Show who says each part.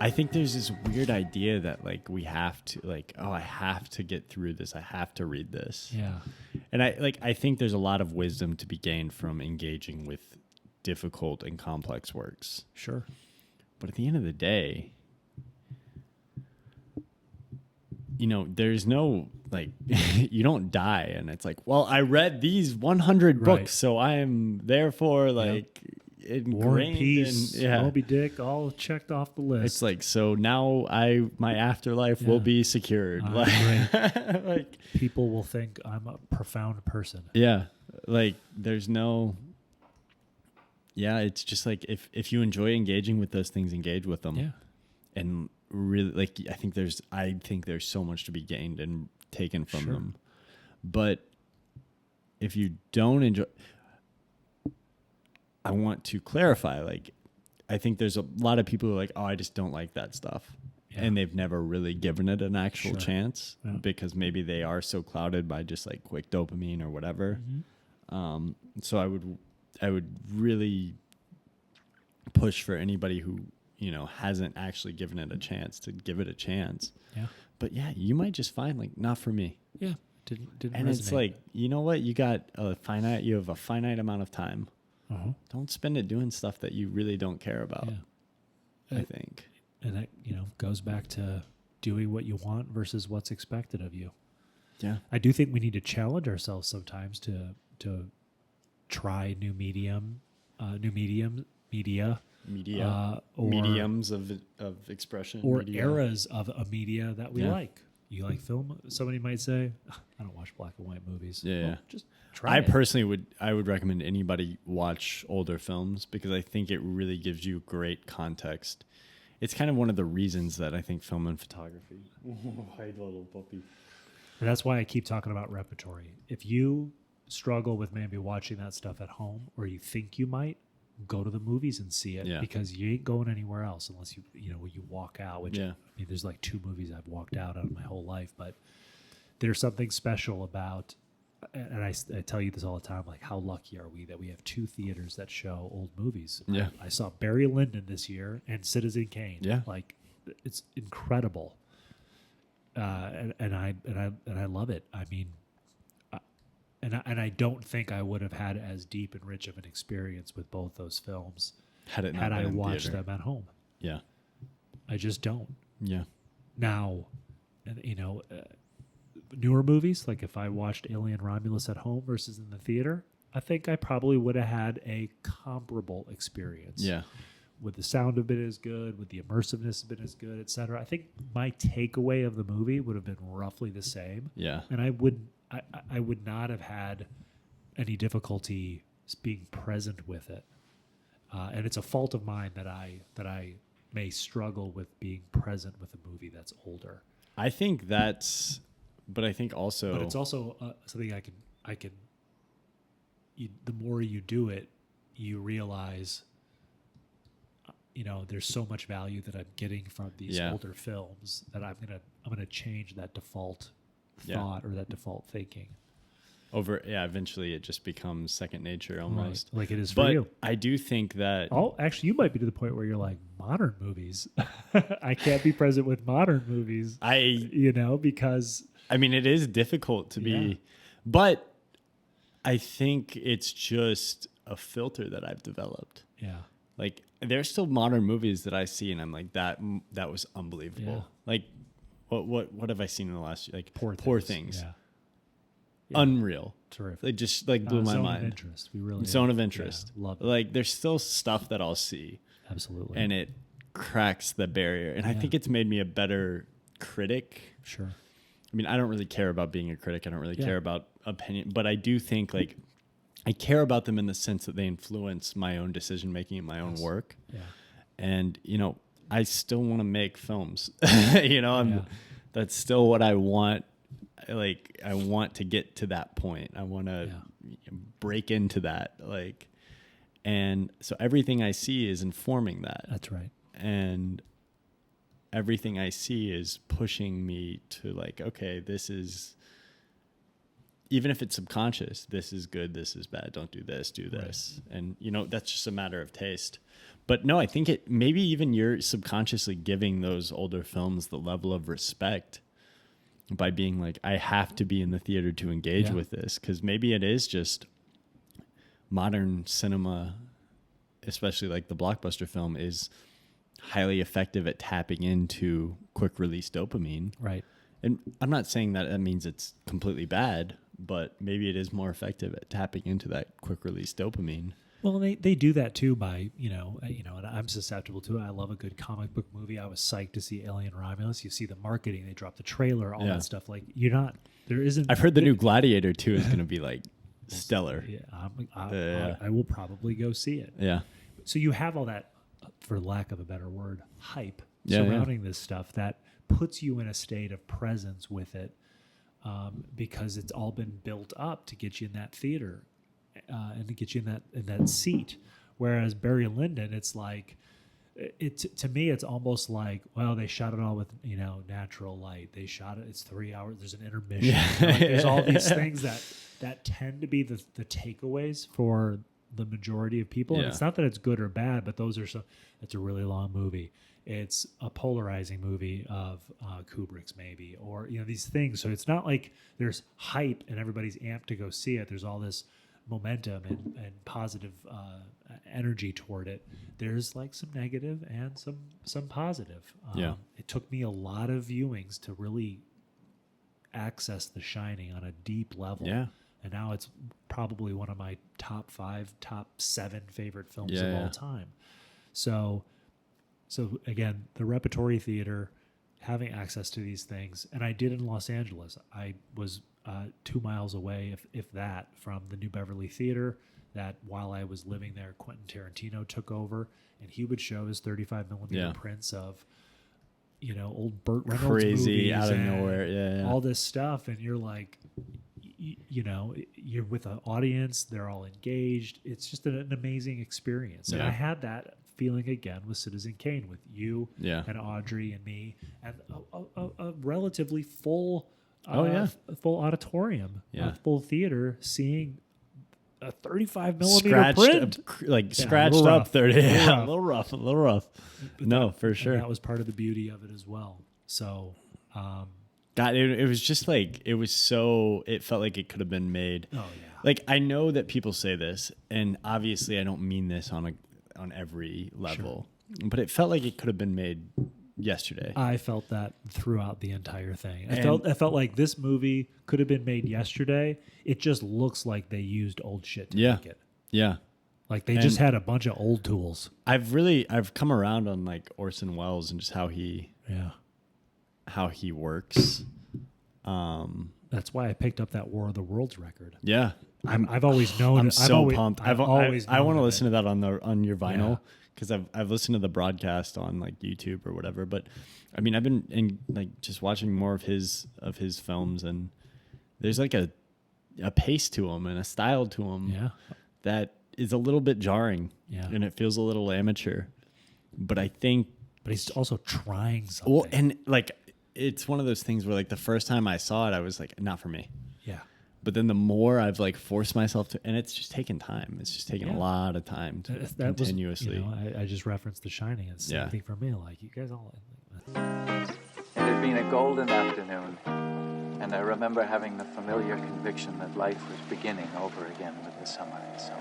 Speaker 1: I think there's this weird idea that like we have to like, oh, I have to get through this. I have to read this.
Speaker 2: Yeah.
Speaker 1: And I think there's a lot of wisdom to be gained from engaging with difficult and complex works.
Speaker 2: Sure.
Speaker 1: But at the end of the day, you know, there's no like you don't die and it's like, well, I read these 100
Speaker 2: Right.
Speaker 1: books, so I am therefore like
Speaker 2: War and
Speaker 1: ingrained
Speaker 2: Peace,
Speaker 1: in,
Speaker 2: Moby Dick, all checked off the list.
Speaker 1: It's like, so now my afterlife will be secured. Like
Speaker 2: people will think I'm a profound person.
Speaker 1: Yeah. Like there's no, it's just like if you enjoy engaging with those things, engage with them.
Speaker 2: Yeah.
Speaker 1: And really like, I think there's so much to be gained and taken from them. But if you don't enjoy, I want to clarify, like, I think there's a lot of people who are like, oh, I just don't like that stuff. Yeah. And they've never really given it an actual chance because maybe they are so clouded by just like quick dopamine or whatever. Mm-hmm. So I would really push for anybody who, you know, hasn't actually given it a chance to give it a chance. Yeah. But yeah, you might just find like, not for me.
Speaker 2: Yeah. Didn't
Speaker 1: and
Speaker 2: resonate.
Speaker 1: It's like, you know what? You have a finite amount of time. Uh-huh. Don't spend it doing stuff that you really don't care about. Yeah. I think.
Speaker 2: And that, you know, goes back to doing what you want versus what's expected of you.
Speaker 1: Yeah.
Speaker 2: I do think we need to challenge ourselves sometimes to try new media, or
Speaker 1: mediums of expression,
Speaker 2: or eras of a media that we like. You like film? Somebody might say, I don't watch black and white movies.
Speaker 1: Yeah.
Speaker 2: Well, just try it.
Speaker 1: Personally would recommend anybody watch older films because I think it really gives you great context. It's kind of one of the reasons that I think film and photography. Hi, little puppy.
Speaker 2: And that's why I keep talking about Repertory. If you struggle with maybe watching that stuff at home, or you think you might, go to the movies and see it because you ain't going anywhere else unless you walk out. Which I mean, there's like 2 movies I've walked out of my whole life, but there's something special about. And I tell you this all the time, like how lucky are we that we have 2 theaters that show old movies.
Speaker 1: Yeah.
Speaker 2: I saw Barry Lyndon this year and Citizen Kane.
Speaker 1: Yeah.
Speaker 2: Like it's incredible. And I love it. I mean, and I don't think I would have had as deep and rich of an experience with both those films had I watched them at home.
Speaker 1: Yeah.
Speaker 2: I just don't.
Speaker 1: Yeah.
Speaker 2: Now, you know, newer movies, like if I watched Alien Romulus at home versus in the theater, I think I probably would have had a comparable experience.
Speaker 1: Yeah.
Speaker 2: Would the sound have been as good? Would the immersiveness have been as good, et cetera? I think my takeaway of the movie would have been roughly the same.
Speaker 1: Yeah.
Speaker 2: And I would not have had any difficulty being present with it. And it's a fault of mine that I may struggle with being present with a movie that's older.
Speaker 1: I think that's... But I think also...
Speaker 2: But it's also something I can the more you do it, you realize, you know, there's so much value that I'm getting from these older films that I'm gonna change that default thought or that default thinking.
Speaker 1: Eventually it just becomes second nature almost.
Speaker 2: Right. Like it is for you.
Speaker 1: I do think that...
Speaker 2: Oh, actually, you might be to the point where you're like, modern movies. I can't be present with modern movies. Because...
Speaker 1: I mean, it is difficult to be, but I think it's just a filter that I've developed.
Speaker 2: Yeah.
Speaker 1: Like there's still modern movies that I see and I'm like, that was unbelievable. Yeah. Like what have I seen in the last year? Like Poor Things. Yeah. Unreal.
Speaker 2: Terrific.
Speaker 1: It just like blew my mind.
Speaker 2: Zone of interest. We really
Speaker 1: Zone of interest.
Speaker 2: Yeah, love it.
Speaker 1: Like there's still stuff that I'll see.
Speaker 2: Absolutely.
Speaker 1: And it cracks the barrier. And I think it's made me a better critic.
Speaker 2: Sure.
Speaker 1: I mean, I don't really care about being a critic. I don't really care about opinion, but I do think like I care about them in the sense that they influence my own decision making and my own work. Yeah. And, you know, I still want to make films. You know, that's still what I want. Like I want to get to that point. I want to break into that. Like, and so everything I see is informing that.
Speaker 2: That's right.
Speaker 1: And everything I see is pushing me to like, okay, this is even if it's subconscious, this is good, this is bad, don't do this, do this. Right. And, you know, that's just a matter of taste. But no, I think maybe even you're subconsciously giving those older films the level of respect by being like, I have to be in the theater to engage with this. Because maybe it is just modern cinema, especially like the blockbuster film, is highly effective at tapping into quick release dopamine.
Speaker 2: Right.
Speaker 1: And I'm not saying that means it's completely bad, but maybe it is more effective at tapping into that quick release dopamine.
Speaker 2: Well, they do that too by, and I'm susceptible to it. I love a good comic book movie. I was psyched to see Alien Romulus. You see the marketing, they drop the trailer, all that stuff. Like, there isn't.
Speaker 1: I've heard the new Gladiator 2 is going to be like stellar.
Speaker 2: Yeah, I will probably go see it.
Speaker 1: Yeah.
Speaker 2: So you have all that, for lack of a better word, hype surrounding this stuff that puts you in a state of presence with it, because it's all been built up to get you in that theater. And to get you in that seat, whereas Barry Lyndon, it's like, to me, it's almost like, well, they shot it all with natural light. They shot it. It's 3 hours. There's an intermission. Like, there's all these things that tend to be the takeaways for the majority of people. And it's not that it's good or bad, but it's a really long movie. It's a polarizing movie of Kubrick's maybe, or these things. So it's not like there's hype and everybody's amped to go see it. There's all this momentum and positive energy toward it. There's like some negative and some positive. It took me a lot of viewings to really access The Shining on a deep level. Yeah. And now it's probably one of my top 5, top 7 favorite films of all time. So again, the Repertory Theater, having access to these things, and I did in Los Angeles. I was 2 miles away, if that, from the New Beverly Theater, that while I was living there, Quentin Tarantino took over, and he would show his 35 millimeter prints of, old Burt Reynolds movies
Speaker 1: out of nowhere,
Speaker 2: all this stuff, and you're like, you're with an audience, they're all engaged. It's just an amazing experience, and I had that feeling again with Citizen Kane, with you and Audrey and me, and a relatively full. Full auditorium, full theater, seeing a 35 millimeter print,
Speaker 1: scratched up 30, a little rough. But for sure.
Speaker 2: That was part of the beauty of it as well. So,
Speaker 1: God, it was just like, it felt like it could have been made.
Speaker 2: Oh yeah.
Speaker 1: Like, I know that people say this, and obviously I don't mean this on every level, but it felt like it could have been made yesterday.
Speaker 2: I felt that throughout the entire thing. I felt like this movie could have been made yesterday. It just looks like they used old shit to make it.
Speaker 1: Yeah.
Speaker 2: Like they just had a bunch of old tools.
Speaker 1: I've come around on like Orson Welles and just how he works.
Speaker 2: That's why I picked up that War of the Worlds record.
Speaker 1: Yeah.
Speaker 2: I've always known.
Speaker 1: I'm so pumped. I want to listen to that on your vinyl. Because I've listened to the broadcast on like YouTube or whatever, but I mean I've been just watching more of his films, and there's like a pace to him and a style to him that is a little bit jarring, and it feels a little amateur. But
Speaker 2: he's also trying something.
Speaker 1: Well, and like it's one of those things where like the first time I saw it, I was like, not for me.
Speaker 2: Yeah.
Speaker 1: But then the more I've like forced myself to, and it's just taken time. It's just taken a lot of time to continuously.
Speaker 2: I just referenced The Shining. It's the same thing for me. Like you guys all.
Speaker 3: It had been a golden afternoon, and I remember having the familiar conviction that life was beginning over again with the sunlight. So